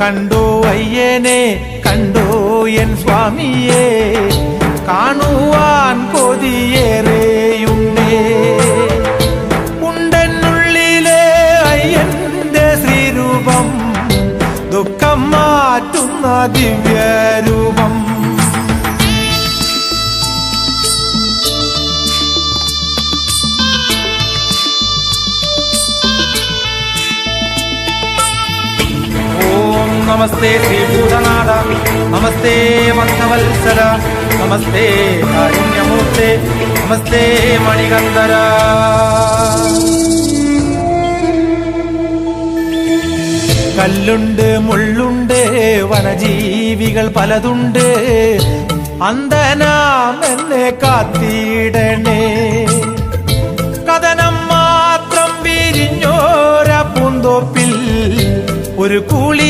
കണ്ടോ അയ്യനെ കണ്ടോ എൻ സ്വാമിയെ, കാണുവാൻ കൊതിയേറെയുണ്ടേ. ഉണ്ടെന്നുള്ളിലെ അയ്യന്റെ ശ്രീരൂപം, ദുഃഖം മാറ്റുന്ന ദിവ്യരൂപം. നമസ്തേ ശ്രീഭൂതനാഥ, നമസ്തേ ഭക്തവത്സല, നമസ്തേ കാരുണ്യമൂർത്തേ, നമസ്തേ മണികന്ധര. കല്ലുണ്ട് മുള്ളുണ്ട് വനജീവികൾ പലതുണ്ട്, അന്ധനാം എന്നെ കാത്തിടണേ. കഥനം മാത്രം വിരിഞ്ഞോര പൂന്തോപ്പിൽ ഒരു കൂളി